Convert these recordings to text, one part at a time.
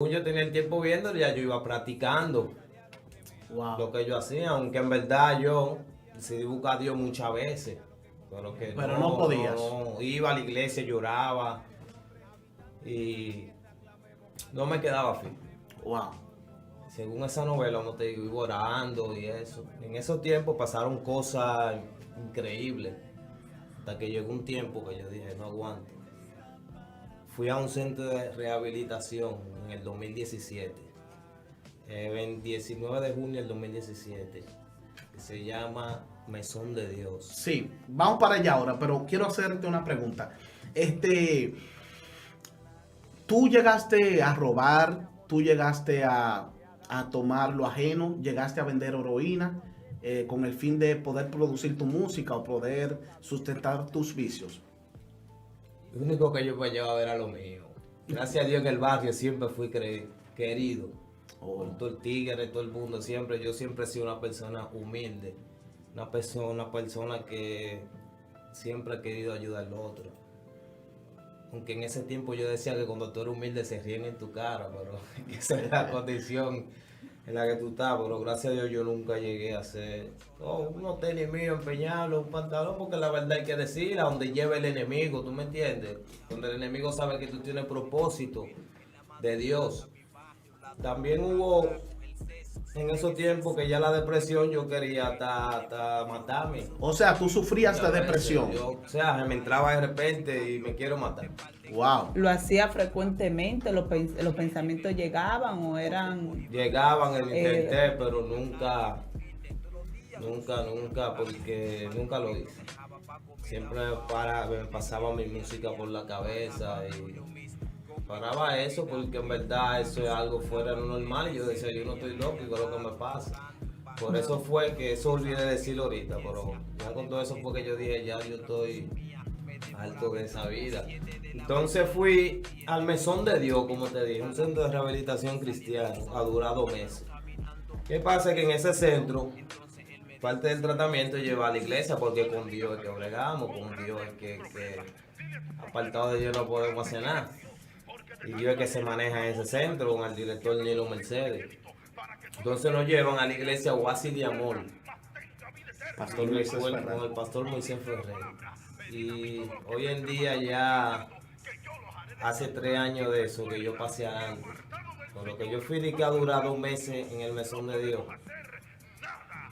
Yo tenía el tiempo viendo, ya yo iba practicando Wow. lo que yo hacía, aunque en verdad yo decidí buscar a Dios muchas veces, pero que Pero no podías. no, iba a la iglesia, lloraba y no me quedaba firme. Wow. Según esa novela, como te digo, iba orando y eso. En esos tiempos pasaron cosas increíbles, hasta que llegó un tiempo que yo dije, no aguanto. Fui a un centro de rehabilitación en el 2017. El 19 de junio del 2017, que se llama Mesón de Dios. Sí, vamos para allá ahora, pero quiero hacerte una pregunta. Este, ¿Tú llegaste a robar? ¿Tú llegaste a tomar lo ajeno? ¿Llegaste a vender heroína con el fin de poder producir tu música o poder sustentar tus vicios? Lo único que yo me llevaba era lo mío. Gracias a Dios en el barrio siempre fui querido. Oh, Por todo el tigre, todo el mundo. Yo siempre he sido una persona humilde. Una persona que siempre ha querido ayudar al otro. Aunque en ese tiempo yo decía que cuando tú eres humilde se ríen en tu cara, pero esa es la condición en la que tú estás. Pero gracias a Dios yo nunca llegué a hacer unos tenis míos, empeñarlos, un pantalón, porque la verdad hay que decir a donde lleva el enemigo, ¿tú me entiendes? Donde el enemigo sabe que tú tienes propósito de Dios. También hubo en esos tiempos que ya la depresión yo quería hasta matarme. o sea, tú sufrías de Muchas veces. depresión. O sea, me entraba de repente y me quiero matar. Wow. ¿Lo hacía frecuentemente? ¿Los pensamientos llegaban o eran... Llegaban, el eh, intenté, pero porque nunca lo hice. Siempre me pasaba mi música por la cabeza y paraba eso porque en verdad eso es algo fuera de lo normal y yo decía, yo no estoy loco, y es lo que me pasa. Por eso fue que eso olvidé decirlo ahorita, pero ya con todo eso fue que yo dije, ya yo estoy alto de esa vida. Entonces fui al Mesón de Dios, como te dije, un centro de rehabilitación cristiano, ha durado meses. ¿Qué pasa? Que en ese centro, parte del tratamiento es llevar a la iglesia, porque con Dios es que bregamos, con Dios es que apartado de Dios no podemos hacer nada. Y Dios es que se maneja en ese centro, con el director Nilo Mercedes. Entonces nos llevan a la iglesia Oasis de Amor, Pastor Luis con Ferrer. el pastor Moisés Ferrer. Y hoy en día ya hace 3 años de eso que yo pasé adelante. Con lo que yo fui de que ha durado meses en el Mesón de Dios.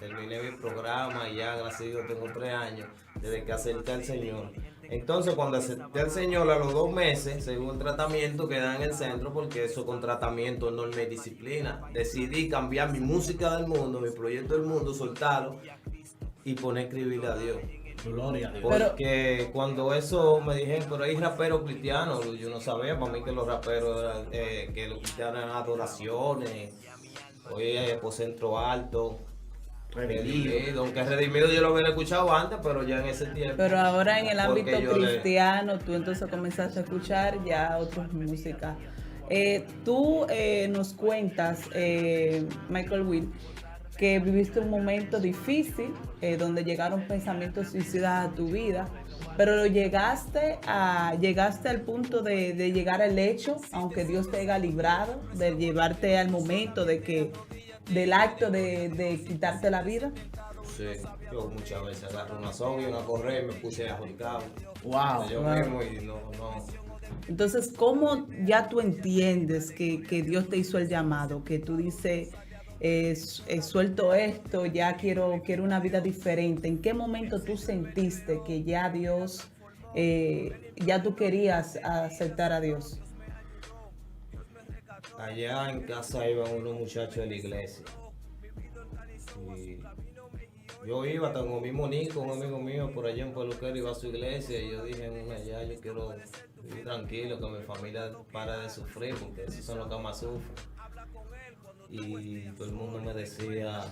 Terminé mi programa y ya, gracias a Dios, tengo 3 años desde que acepté al Señor. Entonces, cuando acepté al Señor a los 2 meses, según el tratamiento que da en el centro, porque eso con tratamiento, norma y disciplina, decidí cambiar mi música del mundo, mi proyecto del mundo, soltarlo y poner a escribirle a Dios. Gloria a Dios. Porque cuando eso me dijeron, pero hay raperos cristianos, yo no sabía, para mí que los raperos eran, que los cristianos eran adoraciones, oye, por centro alto, redimido, aunque redimido yo lo había escuchado antes, pero ya en ese tiempo. Pero ahora en el ámbito porque cristiano, tú entonces comenzaste a escuchar ya otras músicas. Tú nos cuentas, Michael Will, que viviste un momento difícil donde llegaron pensamientos suicidas a tu vida, pero llegaste al punto de llegar al hecho, aunque Dios te haya librado, de llevarte al momento del acto de quitarte la vida. Sí, yo muchas veces agarro una soga y una correa y me puse a juzgar. Wow. Yo mismo y no. Entonces, ¿cómo ya tú entiendes que Dios te hizo el llamado? Que tú dices, suelto esto, ya quiero una vida diferente. ¿En qué momento tú sentiste que ya Dios, ya tú querías aceptar a Dios? Allá en casa iban unos muchachos de la iglesia. Y yo iba, tengo mismo Nico, un amigo mío por allá en Peluquero, iba a su iglesia y yo dije, ya yo quiero vivir tranquilo, que mi familia pare de sufrir, porque esos son los que más sufren. Y todo el mundo me decía,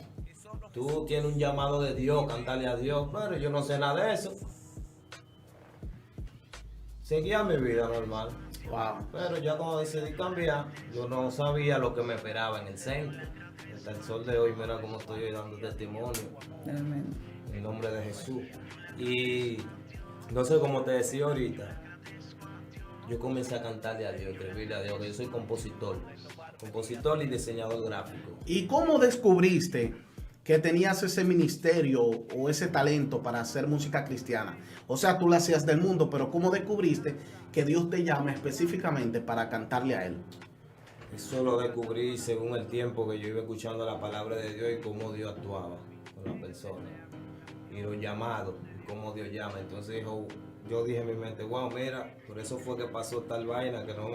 tú tienes un llamado de Dios, cantarle a Dios, pero yo no sé nada de eso. Seguía mi vida normal. Wow. Pero ya cuando decidí cambiar, yo no sabía lo que me esperaba en el centro. Hasta el sol de hoy, mira cómo estoy dando testimonio. Amén. En el nombre de Jesús. Y no sé, como te decía ahorita, yo comencé a cantarle a Dios, escribirle a Dios, que yo soy compositor. compositor y diseñador gráfico. ¿Y cómo descubriste que tenías ese ministerio o ese talento para hacer música cristiana? O sea, tú la hacías del mundo, pero ¿cómo descubriste que Dios te llama específicamente para cantarle a Él? Eso lo descubrí según el tiempo que yo iba escuchando la palabra de Dios y cómo Dios actuaba con las personas. Y los llamados, y cómo Dios llama. Entonces yo dije en mi mente, wow, mira, por eso fue que pasó tal vaina, que no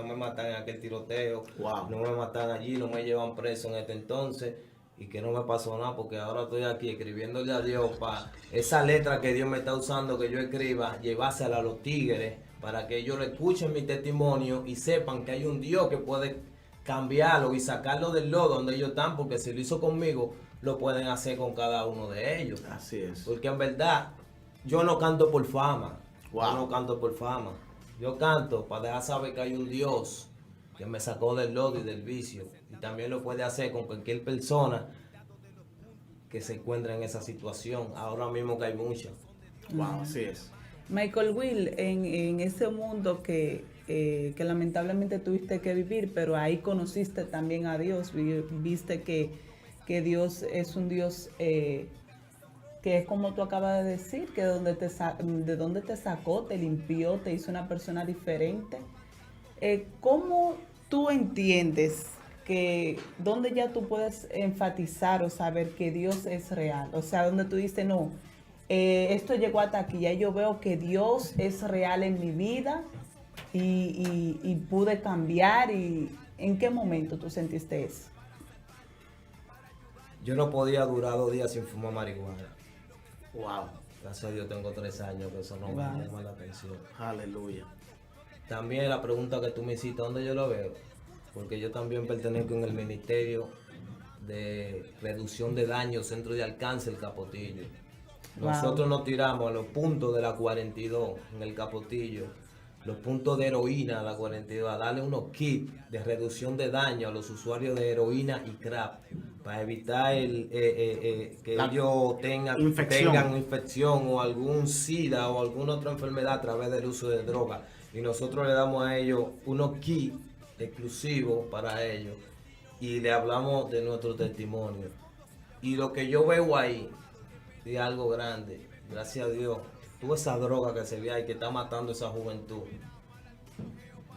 me matan en aquel tiroteo, Wow. no me matan allí, no me llevan preso en este entonces. Y que no me pasó nada porque ahora estoy aquí escribiéndole a Dios para esa letra que Dios me está usando que yo escriba, llevársela a los tigres para que ellos le escuchen mi testimonio y sepan que hay un Dios que puede cambiarlo y sacarlo del lodo donde ellos están, porque si lo hizo conmigo, lo pueden hacer con cada uno de ellos. Así es. Porque en verdad, yo no canto por fama. Wow. Yo no canto por fama. Yo canto para dejar saber que hay un Dios que me sacó del lodo y del vicio. Y también lo puede hacer con cualquier persona que se encuentra en esa situación. Ahora mismo que hay muchas. Wow, así es. Michael Will, en ese mundo que lamentablemente tuviste que vivir, pero ahí conociste también a Dios, viste que Dios es un Dios que es como tú acabas de decir, que de donde te sacó, te limpió, te hizo una persona diferente. ¿Cómo tú entiendes que donde ya tú puedes enfatizar o saber que Dios es real? O sea, donde tú dices, no, esto llegó hasta aquí, ya yo veo que Dios es real en mi vida y pude cambiar. Y ¿en qué momento tú sentiste eso? Yo no podía durar 2 días sin fumar marihuana. Wow. Gracias a Dios tengo 3 años, que eso no me Wow. llama la atención. Aleluya. También la pregunta que tú me hiciste, ¿dónde yo lo veo? Porque yo también pertenezco en el Ministerio de Reducción de Daños, Centro de Alcance, el Capotillo. Wow. Nosotros nos tiramos a los puntos de la 42 en el Capotillo, los puntos de heroína a la 42, a darle unos kits de reducción de daño a los usuarios de heroína y crack para evitar que ellos tengan infección o algún SIDA o alguna otra enfermedad a través del uso de droga. Y nosotros le damos a ellos unos kits exclusivos para ellos y le hablamos de nuestro testimonio. Y lo que yo veo ahí es algo grande, gracias a Dios. Toda esa droga que se ve ahí que está matando a esa juventud.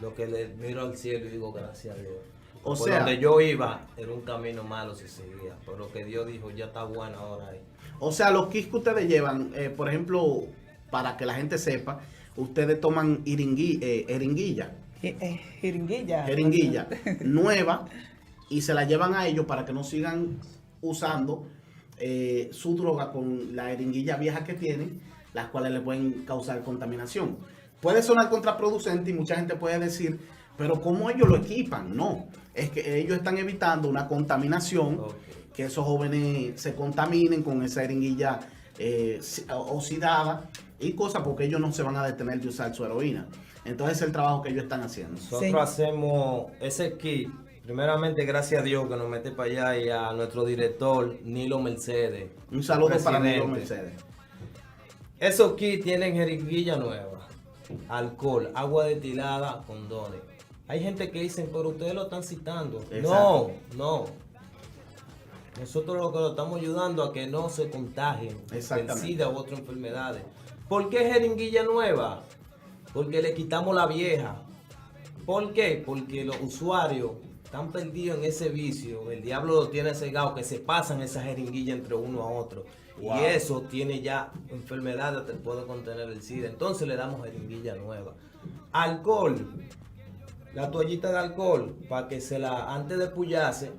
Lo que le miro al cielo y digo gracias a Dios. O Por sea, donde yo iba era un camino malo si seguía, pero que Dios dijo ya está bueno ahora ahí. o sea, los kits que ustedes llevan, por ejemplo, para que la gente sepa, ustedes toman jeringuilla Jeringuilla. nueva y se la llevan a ellos para que no sigan usando su droga con la jeringuilla vieja que tienen, las cuales le pueden causar contaminación. Puede sonar contraproducente y mucha gente puede decir, pero ¿cómo ellos lo equipan? No, es que ellos están evitando una contaminación, Ok. que esos jóvenes se contaminen con esa jeringuilla oxidada y cosas, porque ellos no se van a detener de usar su heroína. Entonces es el trabajo que ellos están haciendo. Nosotros Sí. hacemos ese kit, primeramente gracias a Dios que nos mete para allá y a nuestro director Nilo Mercedes. Un saludo para presidente. Nilo Mercedes. Esos kits tienen jeringuilla nueva, alcohol, agua destilada, condones. Hay gente que dicen, pero ustedes lo están citando. Exacto. No. Nosotros lo que lo estamos ayudando a que no se contagien del Exactamente. SIDA u otras enfermedades. ¿Por qué jeringuilla nueva? Porque le quitamos la vieja. ¿Por qué? Porque los usuarios están perdidos en ese vicio. El diablo lo tiene cegado, que se pasan esa jeringuilla entre uno a otro. Wow. Y eso tiene ya enfermedades que puede contener el SIDA. Entonces le damos jeringuilla nueva. Alcohol. La toallita de alcohol, para que antes de pullarse,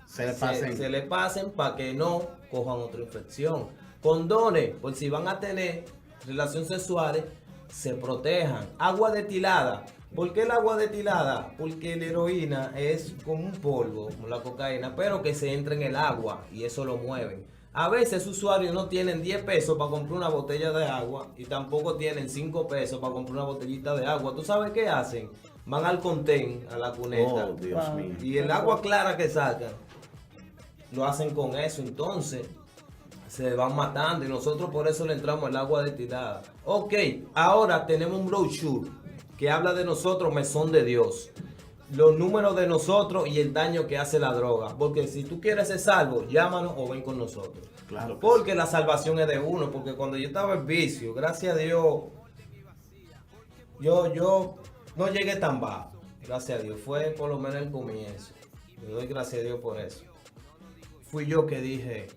se le pasen para que no cojan otra infección. Condones, por si van a tener relaciones sexuales, se protejan. Agua destilada. ¿Por qué el agua destilada? Porque la heroína es como un polvo, como la cocaína, pero que se entra en el agua y eso lo mueven. A veces usuarios no tienen 10 pesos para comprar una botella de agua y tampoco tienen 5 pesos para comprar una botellita de agua. ¿Tú sabes qué hacen? Van al contén, a la cuneta, Oh, Dios Wow. mío. y el agua clara que sacan, lo hacen con eso. Entonces, se van matando y nosotros por eso le entramos el agua destilada. Ok, ahora tenemos un brochure que habla de nosotros, Mesón de Dios. los números de nosotros y el daño que hace la droga. Porque si tú quieres ser salvo, llámanos o ven con nosotros. Claro. Porque la salvación es de uno. Porque cuando yo estaba en vicio, gracias a Dios, yo no llegué tan bajo. Gracias a Dios. Fue por lo menos el comienzo. Le doy gracias a Dios por eso. Fui yo que dije,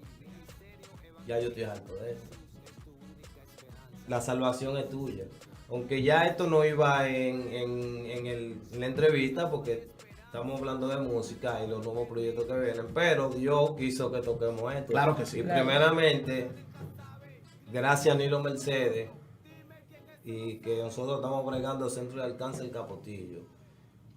ya yo estoy harto de esto. La salvación es tuya. Aunque ya esto no iba en la entrevista, porque estamos hablando de música y los nuevos proyectos que vienen, pero Dios quiso que toquemos esto. Claro que sí. Y Claro. primeramente, gracias a Nilo Mercedes, y que nosotros estamos bregando el centro de alcance del Capotillo.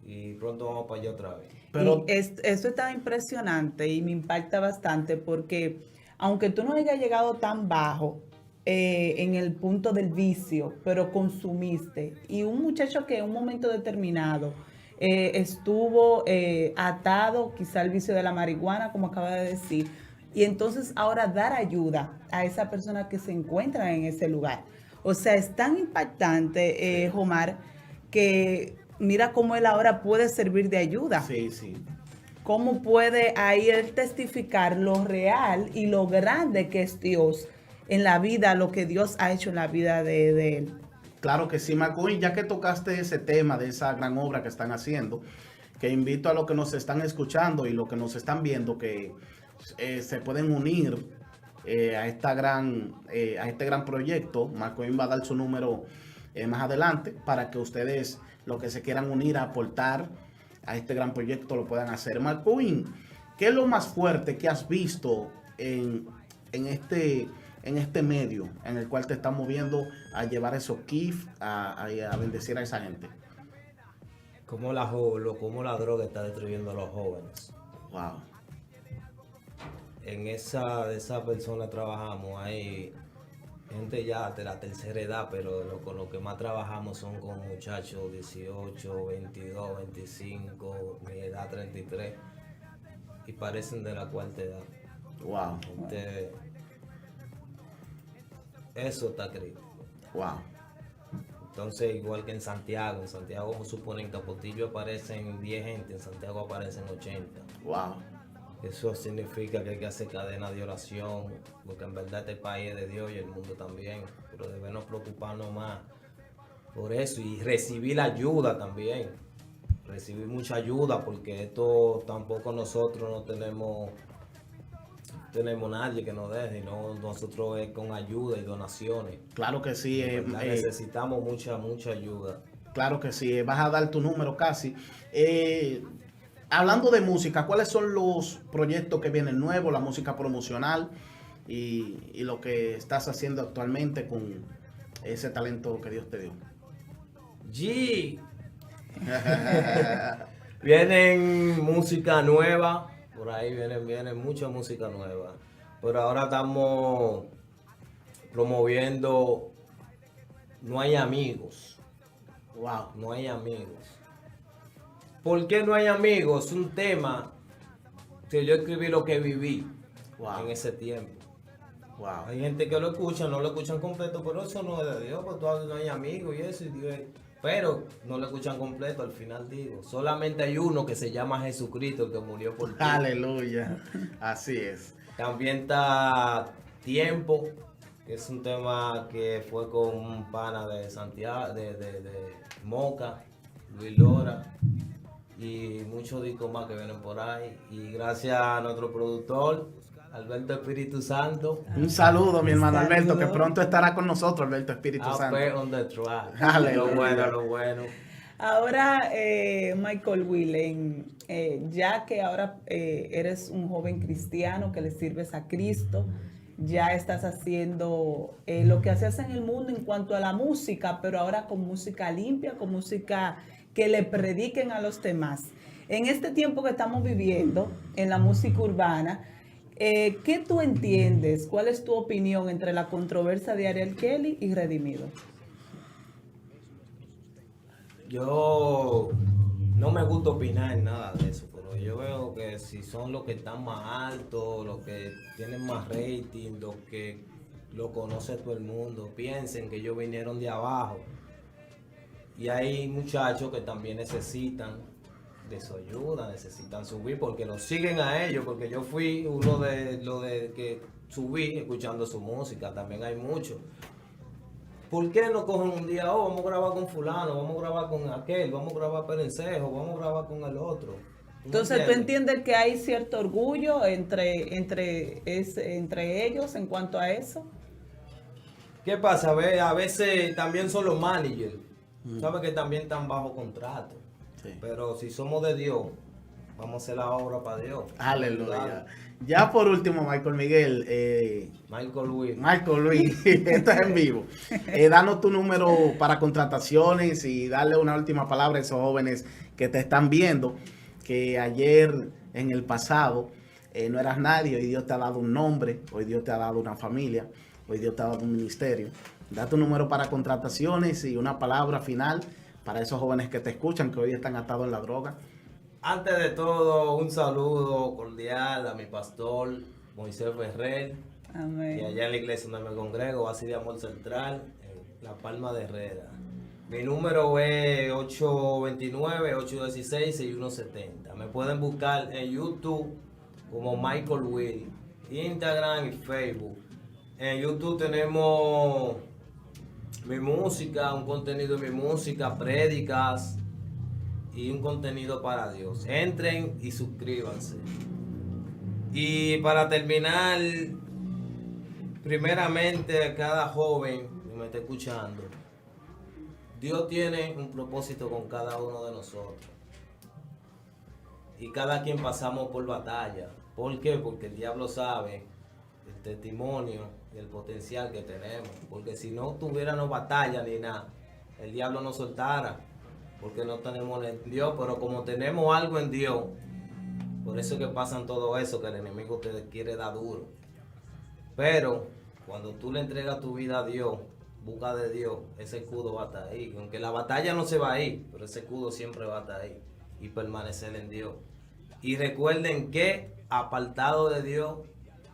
Y pronto vamos para allá otra vez. Pero Y esto está impresionante y me impacta bastante porque aunque tú no hayas llegado tan bajo en el punto del vicio, pero consumiste, y un muchacho que en un momento determinado estuvo atado quizá al vicio de la marihuana, como acaba de decir, y entonces ahora dar ayuda a esa persona que se encuentra en ese lugar. O sea, es tan impactante, Omar, que mira cómo él ahora puede servir de ayuda. sí, sí. Cómo puede ahí él testificar lo real y lo grande que es Dios en la vida, lo que Dios ha hecho en la vida de él. Claro que sí, Marcoín, ya que tocaste ese tema de esa gran obra que están haciendo, que invito a los que nos están escuchando y los que nos están viendo que se pueden unir a este gran proyecto. Marcoín va a dar su número más adelante para que ustedes, los que se quieran unir a aportar a este gran proyecto, lo puedan hacer. Marcoín, ¿qué es lo más fuerte que has visto en este medio en el cual te estás moviendo a llevar esos kits, a bendecir a esa gente? Cómo la droga está destruyendo a los jóvenes. Wow. De esa persona trabajamos, hay gente ya de la tercera edad, pero con lo que más trabajamos son con muchachos 18, 22, 25, mi edad 33, y parecen de la cuarta edad. Wow. Eso está crítico. Wow. Entonces, igual que en Santiago supone en Capotillo aparecen 10 gente, en Santiago aparecen 80. Wow. Eso significa que hay que hacer cadena de oración, porque en verdad este país es de Dios y el mundo también, pero debemos preocuparnos más por eso y recibir ayuda también, recibir mucha ayuda, porque esto tampoco nosotros no tenemos nadie que nos deje, no, nosotros es con ayuda y donaciones. Claro que sí. Necesitamos mucha ayuda. Claro que sí. Vas a dar tu número casi. Hablando de música, ¿cuáles son los proyectos que vienen nuevos, la música promocional y lo que estás haciendo actualmente con ese talento que Dios te dio? G. Vienen música nueva, por ahí viene mucha música nueva. Pero ahora estamos promoviendo No hay amigos. Wow. No hay amigos. ¿Por qué no hay amigos? Es un tema que yo escribí lo que viví en ese tiempo. Wow. Hay gente que lo escucha, no lo escuchan completo, pero eso no es de Dios, porque todavía no hay amigos y eso, y Dios, pero no lo escuchan completo, al final digo. Solamente hay uno que se llama Jesucristo, el que murió por ti. Aleluya. Así es. También está Tiempo, que es un tema que fue con un pana de Santiago, de Moca, Luis Lora, y muchos discos más que vienen por ahí. Y gracias a nuestro productor, Alberto Espíritu Santo. Un saludo, mi hermano Saludo. Alberto, que pronto estará con nosotros, Alberto Espíritu Santo. AP on the track. Aleluya. Lo bueno. Ahora, Michael Willen, ya que ahora eres un joven cristiano que le sirves a Cristo, ya estás haciendo lo que hacías en el mundo en cuanto a la música, pero ahora con música limpia, con música que le prediquen a los demás. En este tiempo que estamos viviendo en la música urbana, ¿qué tú entiendes? ¿Cuál es tu opinión entre la controversia de Ariel Kelly y Redimido? Yo no me gusta opinar en nada de eso, pero yo veo que si son los que están más altos, los que tienen más rating, los que lo conoce todo el mundo, piensen que ellos vinieron de abajo. Y hay muchachos que también necesitan de su ayuda, necesitan subir porque los siguen a ellos, porque yo fui uno de los de que subí escuchando su música, también hay muchos. ¿Por qué no cogen un día, vamos a grabar con fulano, vamos a grabar con aquel, vamos a grabar Perencejo, vamos a grabar con el otro? Entonces, ¿tú entiendes que hay cierto orgullo entre ellos en cuanto a eso? ¿Qué pasa? A veces también son los managers, sabes que también están bajo contrato, Sí. pero si somos de Dios, vamos a hacer la obra para Dios. Aleluya. Ya por último, Michael Miguel, Michael Luis, esto es en vivo. Danos tu número para contrataciones y darle una última palabra a esos jóvenes que te están viendo, que ayer en el pasado no eras nadie, hoy Dios te ha dado un nombre, hoy Dios te ha dado una familia, hoy Dios te ha dado un ministerio. Da tu número para contrataciones y una palabra final para esos jóvenes que te escuchan, que hoy están atados en la droga. Antes de todo, un saludo cordial a mi pastor Moisés Ferrer, Amén. y allá en la iglesia donde me congrego, así de Amor Central, en La Palma de Herrera. Mi número es 829-816-6170. Me pueden buscar en YouTube como Michael Will, Instagram y Facebook. En YouTube tenemos mi música, un contenido de mi música, prédicas y un contenido para Dios. Entren y suscríbanse. Y para terminar, primeramente a cada joven que me está escuchando, Dios tiene un propósito con cada uno de nosotros. Y cada quien pasamos por batalla. ¿Por qué? Porque el diablo sabe el testimonio y el potencial que tenemos. Porque si no tuviéramos batalla ni nada, el diablo nos soltara. Porque no tenemos en Dios, pero como tenemos algo en Dios, por eso es que pasan todo eso, que el enemigo te quiere dar duro. Pero cuando tú le entregas tu vida a Dios, busca de Dios, ese escudo va a estar ahí. Aunque la batalla no se va a ir, pero ese escudo siempre va a estar ahí. Y permanecer en Dios. Y recuerden que apartado de Dios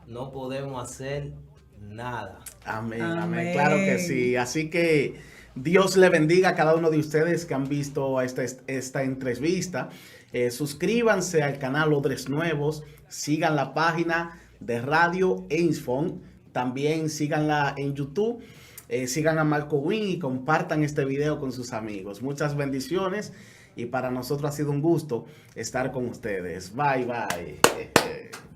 no podemos hacer nada. Amén, Amén. amén. Claro que sí. Así que Dios le bendiga a cada uno de ustedes que han visto esta entrevista. Suscríbanse al canal Odres Nuevos. Sigan la página de Radio Einsfon. También síganla en YouTube. Sigan a Marco Win y compartan este video con sus amigos. Muchas bendiciones. Y para nosotros ha sido un gusto estar con ustedes. Bye, bye.